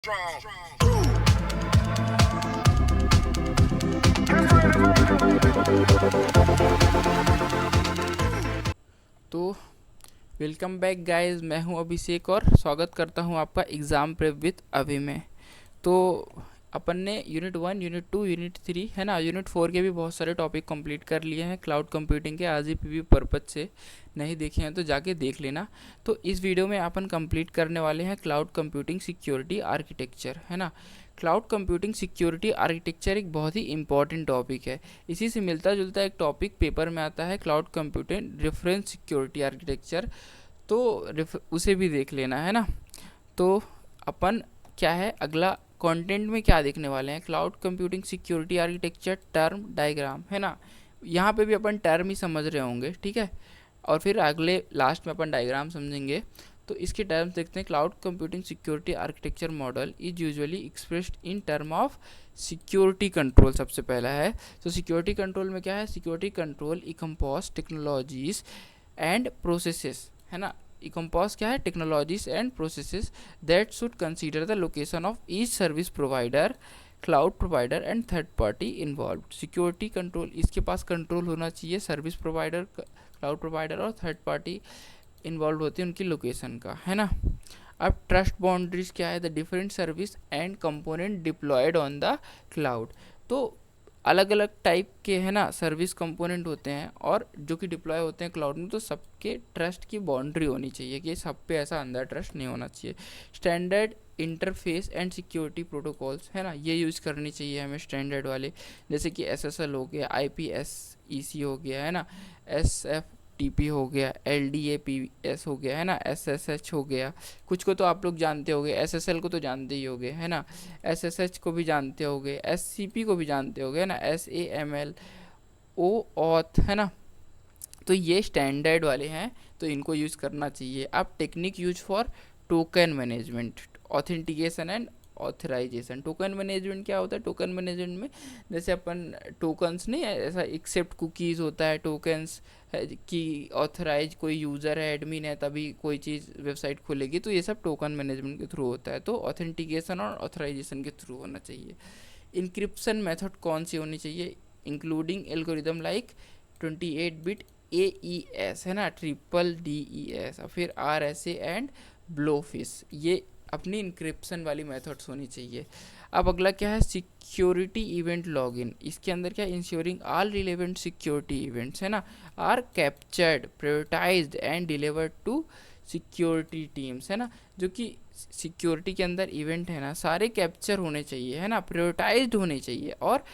तो welcome back guys, मैं हूं अभिषेक और स्वागत करता हूं आपका एग्ज़ाम प्रेप विद अभि में। तो अपन ने यूनिट 1, यूनिट 2, यूनिट 3 है ना, यूनिट 4 के भी बहुत सारे टॉपिक कंप्लीट कर लिए हैं क्लाउड कंप्यूटिंग के। आज ही पीवी पर्पज से नहीं देखे हैं तो जाके देख लेना। तो इस वीडियो में अपन कंप्लीट करने वाले हैं क्लाउड कंप्यूटिंग सिक्योरिटी आर्किटेक्चर, है ना। क्लाउड कंप्यूटिंग सिक्योरिटी आर्किटेक्चर एक बहुत ही इंपॉर्टेंट टॉपिक है। इसी से मिलता जुलता एक टॉपिक पेपर में आता है, cloud computing reference security architecture. तो उसे भी देख लेना, है ना। तो अपन क्या है, अगला कंटेंट में क्या देखने वाले हैं, cloud computing security architecture term diagram, है ना। यहाँ पे भी अपन टर्म ही समझ रहे होंगे, ठीक है, और फिर अगले लास्ट में अपन डायग्राम समझेंगे। तो इसके टर्म्स देखते हैं। Cloud computing security architecture model is usually expressed in term of security control. सबसे पहला है, तो सिक्योरिटी कंट्रोल में क्या है, security control encompass technologies and processes, है ना। इकम्पोज क्या है, technologies and processes that should consider the location of each service provider, cloud provider and third party involve. Security control, इसके पास कंट्रोल होना चाहिए सर्विस प्रोवाइडर, क्लाउड प्रोवाइडर और third party involve होती है उनकी लोकेशन का, है ना। अब ट्रस्ट बाउंड्रीज क्या है, the different service and component diploid on the cloud. तो अलग अलग टाइप के, है ना, सर्विस कंपोनेंट होते हैं और जो कि डिप्लॉय होते हैं क्लाउड में, तो सबके ट्रस्ट की बाउंड्री होनी चाहिए कि सब पे ऐसा अंदर ट्रस्ट नहीं होना चाहिए। Standard interface and security protocols, है ना, ये यूज़ करनी चाहिए हमें स्टैंडर्ड वाले, जैसे कि SSL हो गया, IPsec हो गया, है ना, SFTP हो गया, LDAPS हो गया, है ना, SSH हो गया। कुछ को तो आप लोग जानते होंगे, SSL को तो जानते ही होंगे, है ना, SSH को भी जानते होंगे, SCP को भी जानते होंगे, है ना, SAML, OAuth, है ना। तो ये स्टैंडर्ड वाले हैं, तो इनको यूज़ करना चाहिए। अब technique use for token management, authentication and authorisation. Token management क्या होता है, टोकन मैनेजमेंट में जैसे अपन टोकन्स नहीं है, ऐसा एक्सेप्ट कुकीज़ होता है, टोकन्स है कि ऑथराइज कोई यूज़र है, एडमिन है, तभी कोई चीज़ वेबसाइट खुलेगी, तो ये सब टोकन मैनेजमेंट के थ्रू होता है। तो ऑथेंटिकेशन और ऑथराइजेशन के थ्रू होना चाहिए। इंक्रिप्शन मेथड कौन सी होनी चाहिए, including algorithm like 28 bit AES, है ना, DDES, और फिर RSA एंड ब्लोफिश, ये अपनी इंक्रिप्शन वाली मेथड्स होनी चाहिए। अब अगला क्या है, सिक्योरिटी इवेंट लॉगिन। इसके अंदर क्या, ensuring all relevant security events, है ना, are captured, prioritised and delivered to security teams, है ना। जो कि सिक्योरिटी के अंदर इवेंट है ना, सारे कैप्चर होने चाहिए, है ना, प्रायोरिटाइज्ड होने चाहिए और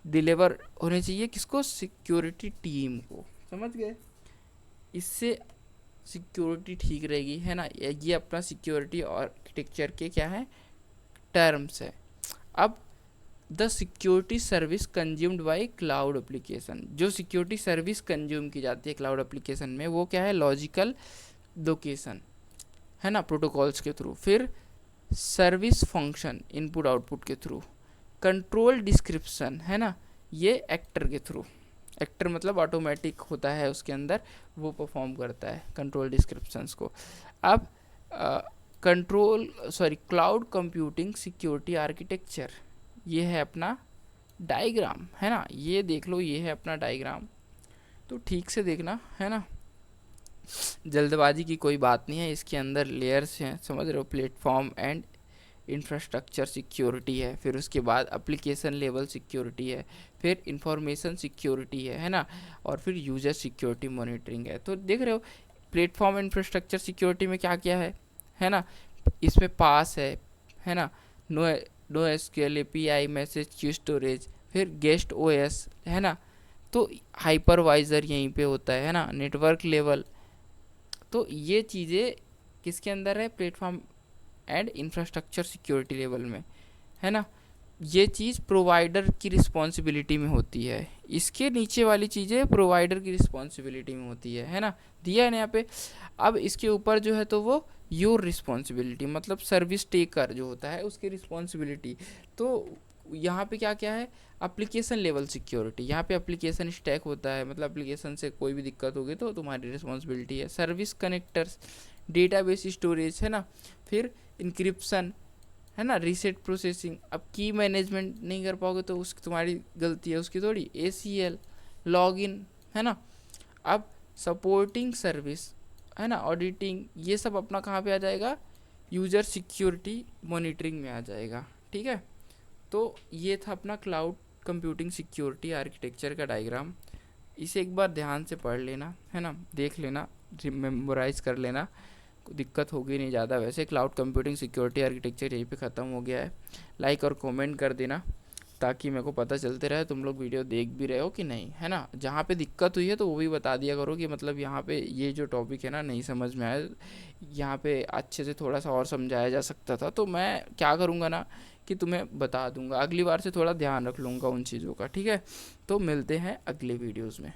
डिलीवर होने चाहिए किसको, सिक्योरिटी टीम को। समझ गए, इससे सिक्योरिटी ठीक रहेगी, है ना। ये अपना सिक्योरिटी आर्किटेक्चर के क्या है, टर्म्स है। अब the security service consumed by cloud application, जो सिक्योरिटी सर्विस कंज्यूम की जाती है क्लाउड एप्लीकेशन में, वो क्या है, लॉजिकल लोकेशन, है ना, प्रोटोकॉल्स के थ्रू। फिर सर्विस फंक्शन इनपुट आउटपुट के थ्रू। कंट्रोल डिस्क्रिप्शन, है ना, ये एक्टर के थ्रू। एक्टर मतलब ऑटोमेटिक होता है उसके अंदर, वो परफॉर्म करता है कंट्रोल डिस्क्रिप्शंस को। अब क्लाउड कंप्यूटिंग सिक्योरिटी आर्किटेक्चर, ये है अपना डायग्राम, है ना, ये देख लो, ये है अपना डायग्राम। तो ठीक से देखना, है ना, जल्दबाजी की कोई बात नहीं है। इसके अंदर लेयर्स हैं, समझ रहे हो, प्लेटफॉर्म एंड इंफ्रास्ट्रक्चर सिक्योरिटी है, फिर उसके बाद एप्लीकेशन लेवल सिक्योरिटी है, फिर इंफॉर्मेशन सिक्योरिटी है ना, और फिर यूजर सिक्योरिटी मॉनिटरिंग है। तो देख रहे हो प्लेटफॉर्म इंफ्रास्ट्रक्चर सिक्योरिटी में क्या क्या है ना, इसमें पास है ना, no SQL API, message queue storage, फिर गेस्ट OS, है ना। तो हाइपरवाइजर यहीं पे होता है ना, नेटवर्क लेवल। तो ये चीज़ें किसके अंदर है, platform and infrastructure security level में, है ना। ये चीज़ प्रोवाइडर की रिस्पॉन्सिबिलिटी में होती है, इसके नीचे वाली चीज़ें प्रोवाइडर की रिस्पॉन्सिबिलिटी में होती है ना, दिया है ना यहाँ पे। अब इसके ऊपर जो है तो वो योर रिस्पॉन्सिबिलिटी, मतलब सर्विस टेकर जो होता है उसकी रिस्पॉन्सिबिलिटी। तो यहाँ पे क्या क्या है, एप्लीकेशन लेवल सिक्योरिटी, यहाँ पे एप्लीकेशन स्टैक होता है, मतलब एप्लीकेशन से कोई भी दिक्कत होगी तो तुम्हारी रिस्पॉन्सिबिलिटी है। सर्विस कनेक्टर्स, डेटाबेस स्टोरेज, है ना, फिर इंक्रिप्शन, है ना। रीसेट प्रोसेसिंग, अब की मैनेजमेंट नहीं कर पाओगे तो उस तुम्हारी गलती है, उसकी थोड़ी। ACL, लॉगिन, है ना। अब सपोर्टिंग सर्विस, है ना, ऑडिटिंग, ये सब अपना कहाँ पे आ जाएगा, यूज़र सिक्योरिटी मॉनिटरिंग में आ जाएगा। ठीक है, तो ये था अपना क्लाउड कंप्यूटिंग सिक्योरिटी आर्किटेक्चर का डायग्राम। इसे एक बार ध्यान से पढ़ लेना, है ना, देख लेना, मेमोराइज कर लेना, दिक्कत होगी नहीं ज़्यादा। वैसे क्लाउड कंप्यूटिंग सिक्योरिटी आर्किटेक्चर यहीं पे ख़त्म हो गया है। लाइक और कमेंट कर देना ताकि मेरे को पता चलते रहे तुम लोग वीडियो देख भी रहे हो कि नहीं, है ना। जहाँ पे दिक्कत हुई है तो वो भी बता दिया करो कि मतलब यहाँ पे ये जो टॉपिक है ना नहीं समझ में आया, यहाँ पे अच्छे से थोड़ा सा और समझाया जा सकता था। तो मैं क्या करूँगा ना कि तुम्हें बता दूंगा, अगली बार से थोड़ा ध्यान रख लूँगा उन चीज़ों का। ठीक है, तो मिलते हैं अगले वीडियोज़ में।